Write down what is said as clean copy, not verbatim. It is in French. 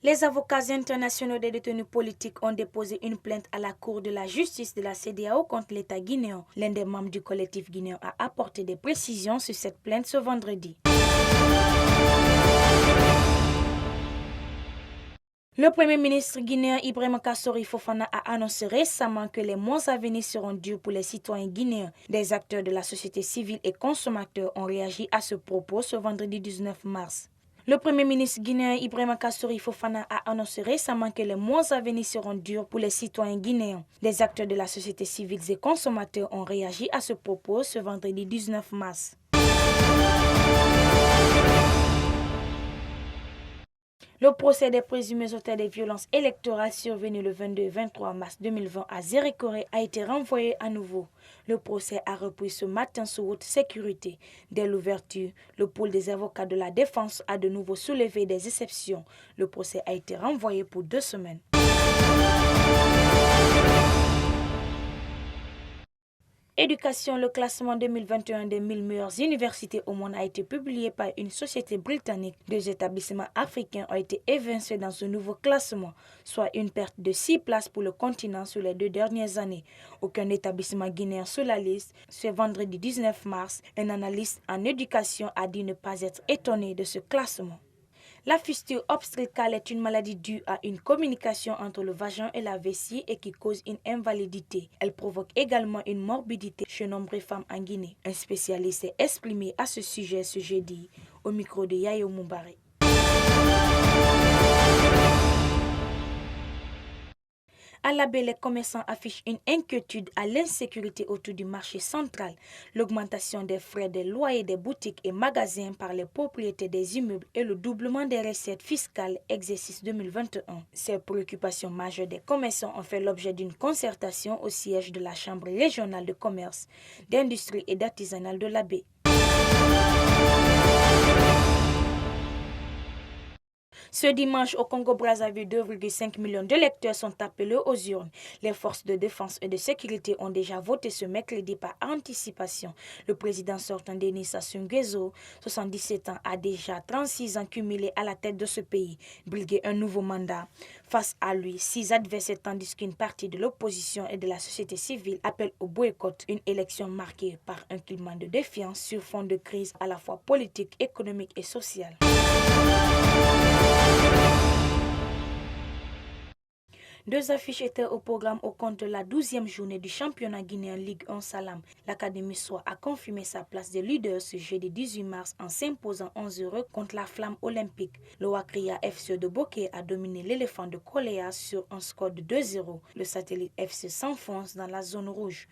Les avocats internationaux des détenus politiques ont déposé une plainte à la Cour de la justice de la CEDEAO contre l'État guinéen. L'un des membres du collectif guinéen a apporté des précisions sur cette plainte ce vendredi. Le Premier ministre guinéen Ibrahima Kassori Fofana a annoncé récemment que les mois à venir seront durs pour les citoyens guinéens. Des acteurs de la société civile et consommateurs ont réagi à ce propos ce vendredi 19 mars. Le Premier ministre guinéen Ibrahima Kassori Fofana a annoncé récemment que les mois à venir seront durs pour les citoyens guinéens. Des acteurs de la société civile et consommateurs ont réagi à ce propos ce vendredi 19 mars. Le procès des présumés auteurs des violences électorales survenues le 22 et 23 mars 2020 à Zérékoré a été renvoyé à nouveau. Le procès a repris ce matin sous haute sécurité. Dès l'ouverture, le pôle des avocats de la défense a de nouveau soulevé des exceptions. Le procès a été renvoyé pour 2 semaines. Éducation, le classement 2021 des 1000 meilleures universités au monde a été publié par une société britannique. 2 établissements africains ont été évincés dans ce nouveau classement, soit une perte de 6 places pour le continent sur les 2 dernières années. Aucun établissement guinéen sur la liste. Ce vendredi 19 mars, un analyste en éducation a dit ne pas être étonné de ce classement. La fistule obstétricale est une maladie due à une communication entre le vagin et la vessie et qui cause une invalidité. Elle provoque également une morbidité chez nombreuses femmes en Guinée. Un spécialiste s'est exprimé à ce sujet ce jeudi au micro de Yayo Moubaré. À la baie, les commerçants affichent une inquiétude à l'insécurité autour du marché central. L'augmentation des frais des loyers des boutiques et magasins par les propriétaires des immeubles et le doublement des recettes fiscales exercice 2021. Ces préoccupations majeures des commerçants ont fait l'objet d'une concertation au siège de la Chambre régionale de commerce, d'industrie et d'artisanat de la baie. Ce dimanche, au Congo-Brazzaville, 2,5 millions d'électeurs sont appelés aux urnes. Les forces de défense et de sécurité ont déjà voté ce mercredi par anticipation. Le président sortant Denis Sassou Nguesso, 77 ans, a déjà 36 ans cumulés à la tête de ce pays, briguer un nouveau mandat. Face à lui, 6 adversaires tandis qu'une partie de l'opposition et de la société civile appellent au boycott, une élection marquée par un climat de défiance sur fond de crise à la fois politique, économique et sociale. Deux affiches étaient au programme au compte de la 12e journée du championnat guinéen Ligue 1 Salam. L'Académie Soie a confirmé sa place de leader ce jeudi 18 mars en s'imposant 11-0 contre la Flamme olympique. Le Wakria FC de Bokeh a dominé l'éléphant de Koléa sur un score de 2-0. Le satellite FC s'enfonce dans la zone rouge.